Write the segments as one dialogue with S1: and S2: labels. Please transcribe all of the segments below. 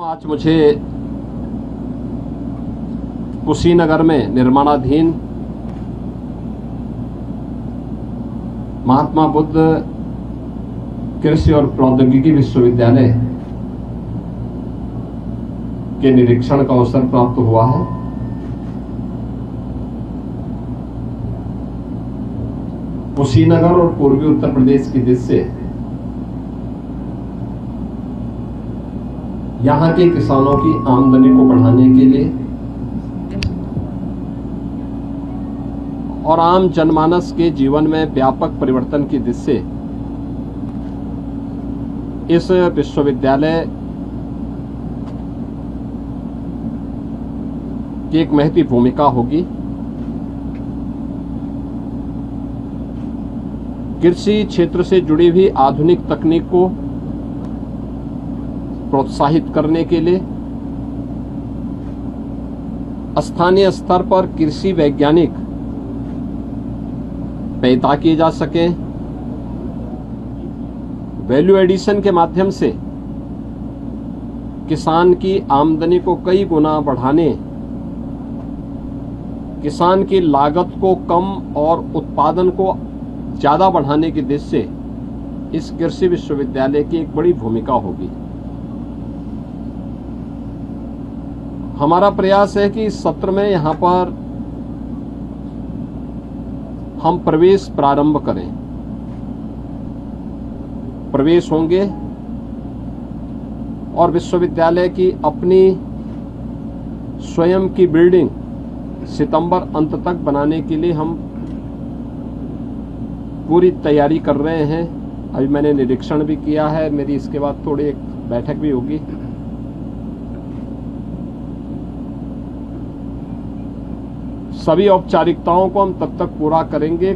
S1: आज मुझे कुशीनगर में निर्माणाधीन महात्मा बुद्ध कृषि और प्रौद्योगिकी विश्वविद्यालय के निरीक्षण का अवसर प्राप्त हुआ है। कुशीनगर और पूर्वी उत्तर प्रदेश की दृष्टि से यहाँ के किसानों की आमदनी को बढ़ाने के लिए और आम जनमानस के जीवन में व्यापक परिवर्तन की दृष्टि से इस विश्वविद्यालय की एक महती भूमिका होगी। कृषि क्षेत्र से जुड़ी हुई आधुनिक तकनीक को प्रोत्साहित करने के लिए स्थानीय स्तर पर कृषि वैज्ञानिक पैदा किए जा सकें, वैल्यू एडिशन के माध्यम से किसान की आमदनी को कई गुना बढ़ाने, किसान की लागत को कम और उत्पादन को ज्यादा बढ़ाने की दृष्टि से इस कृषि विश्वविद्यालय की एक बड़ी भूमिका होगी। हमारा प्रयास है कि इस सत्र में यहां पर हम प्रवेश प्रारंभ करें। प्रवेश होंगे और विश्वविद्यालय की अपनी स्वयं की बिल्डिंग सितंबर अंत तक बनाने के लिए हम पूरी तैयारी कर रहे हैं। अभी मैंने निरीक्षण भी किया है, मेरी इसके बाद थोड़ी एक बैठक भी होगी। सभी औपचारिकताओं को हम तब तक पूरा करेंगे।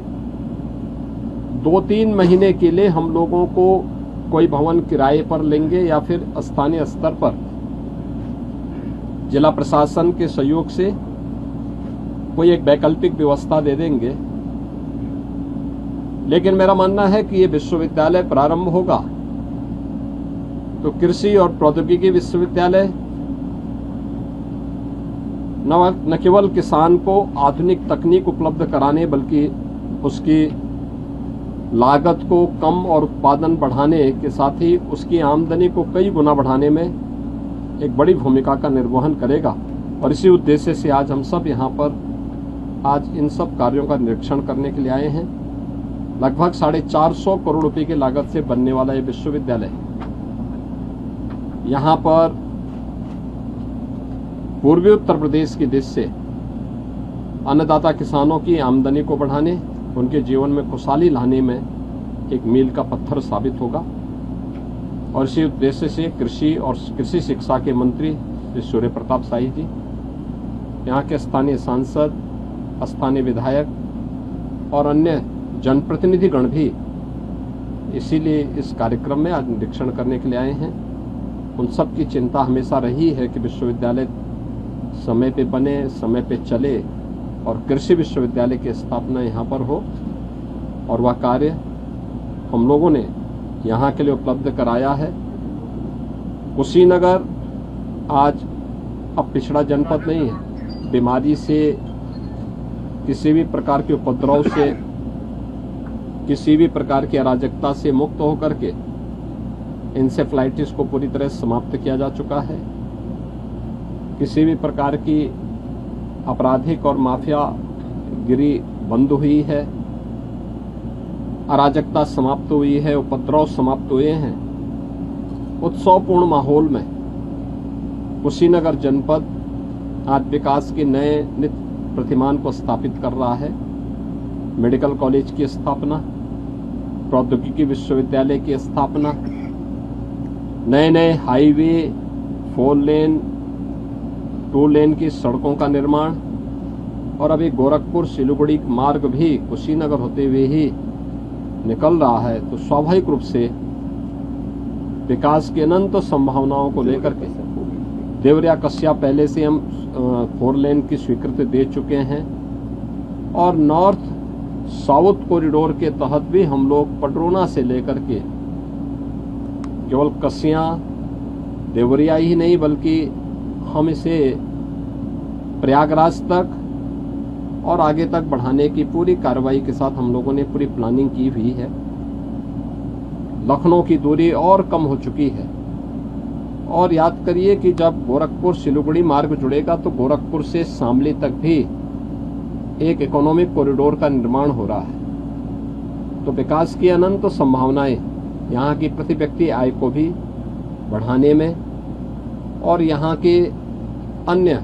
S1: 2-3 महीने के लिए हम लोगों को कोई भवन किराए पर लेंगे या फिर स्थानीय स्तर पर जिला प्रशासन के सहयोग से कोई एक वैकल्पिक व्यवस्था दे देंगे। लेकिन मेरा मानना है कि ये विश्वविद्यालय प्रारंभ होगा तो कृषि और प्रौद्योगिकी विश्वविद्यालय न केवल किसान को आधुनिक तकनीक उपलब्ध कराने बल्कि उसकी लागत को कम और उत्पादन बढ़ाने के साथ ही उसकी आमदनी को कई गुना बढ़ाने में एक बड़ी भूमिका का निर्वहन करेगा। और इसी उद्देश्य से आज हम सब यहाँ पर आज इन सब कार्यों का निरीक्षण करने के लिए आए हैं। लगभग 450 करोड़ रुपए की लागत से बनने वाला ये विश्वविद्यालय यहाँ पर पूर्वी उत्तर प्रदेश की दृष्टि से अन्नदाता किसानों की आमदनी को बढ़ाने, उनके जीवन में खुशहाली लाने में एक मील का पत्थर साबित होगा। और इसी उद्देश्य से कृषि और कृषि शिक्षा के मंत्री श्री सूर्य प्रताप शाही जी, यहाँ के स्थानीय सांसद, स्थानीय विधायक और अन्य जनप्रतिनिधिगण भी इसीलिए इस कार्यक्रम में आज निरीक्षण करने के लिए आए हैं। उन सब की चिंता हमेशा रही है कि विश्वविद्यालय समय पे बने, समय पे चले और कृषि विश्वविद्यालय की स्थापना यहाँ पर हो। और वह कार्य हम लोगों ने यहाँ के लिए उपलब्ध कराया है। कुशीनगर आज अब पिछड़ा जनपद नहीं है। बीमारी से, किसी भी प्रकार के उपद्रव से, किसी भी प्रकार की अराजकता से मुक्त होकर के इंसेफ्लाइटिस को पूरी तरह समाप्त किया जा चुका है। किसी भी प्रकार की आपराधिक और माफिया गिरी बंद हुई है, अराजकता समाप्त हुई है, उपद्रव समाप्त हुए हैं। उत्सवपूर्ण माहौल में कुशीनगर जनपद आज विकास के नए नित्य प्रतिमान को स्थापित कर रहा है। मेडिकल कॉलेज की स्थापना, प्रौद्योगिकी विश्वविद्यालय की स्थापना, नए नए हाईवे, 4 लेन, 2 लेन की सड़कों का निर्माण और अभी गोरखपुर सिलीगुड़ी मार्ग भी कुशीनगर होते हुए ही निकल रहा है। तो स्वाभाविक रूप से विकास की अनंत संभावनाओं को लेकर के देवरिया कस्या पहले से हम 4 लेन की स्वीकृति दे चुके हैं और नॉर्थ साउथ कॉरिडोर के तहत भी हम लोग पटरोना से लेकर के केवल कसियां देवरिया ही नहीं बल्कि हम इसे प्रयागराज तक और आगे तक बढ़ाने की पूरी कार्रवाई के साथ हम लोगों ने पूरी प्लानिंग की हुई है। लखनऊ की दूरी और कम हो चुकी है। और याद करिए कि जब गोरखपुर सिलीगुड़ी मार्ग जुड़ेगा तो गोरखपुर से शामली तक भी एक इकोनॉमिक कॉरिडोर का निर्माण हो रहा है। तो विकास की अनंत संभावनाएं यहाँ की प्रति व्यक्ति आय को भी बढ़ाने में और यहाँ के अन्य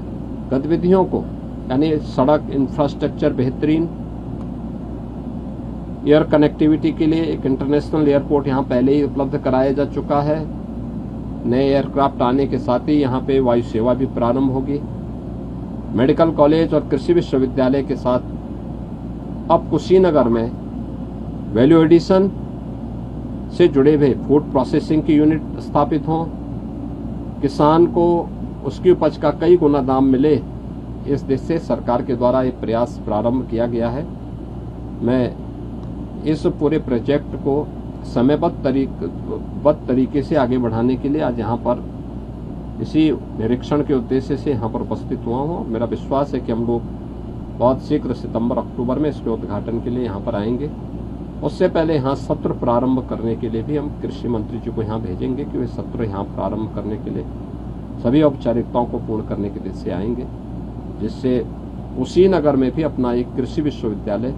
S1: गतिविधियों को, यानी सड़क इंफ्रास्ट्रक्चर बेहतरीन, एयर कनेक्टिविटी के लिए एक इंटरनेशनल एयरपोर्ट यहाँ पहले ही उपलब्ध कराया जा चुका है। नए एयरक्राफ्ट आने के साथ ही यहाँ पे वायु सेवा भी प्रारंभ होगी। मेडिकल कॉलेज और कृषि विश्वविद्यालय के साथ अब कुशीनगर में वैल्यू एडिशन से जुड़े हुए फूड प्रोसेसिंग की यूनिट स्थापित हों, किसान को उसकी उपज का कई गुना दाम मिले, इस देश से सरकार के द्वारा ये प्रयास प्रारंभ किया गया है। मैं इस पूरे प्रोजेक्ट को समयबद्ध तरीके से आगे बढ़ाने के लिए आज यहाँ पर इसी निरीक्षण के उद्देश्य से यहाँ पर उपस्थित हुआ हूँ। मेरा विश्वास है कि हम लोग बहुत शीघ्र सितंबर अक्टूबर में इसके उद्घाटन के लिए यहाँ पर आएंगे। उससे पहले यहाँ सत्र प्रारंभ करने के लिए भी हम कृषि मंत्री जी को यहाँ भेजेंगे कि वे सत्र यहाँ प्रारंभ करने के लिए सभी औपचारिकताओं को पूर्ण करने के लिए से आएंगे, जिससे कुशीनगर में भी अपना एक कृषि विश्वविद्यालय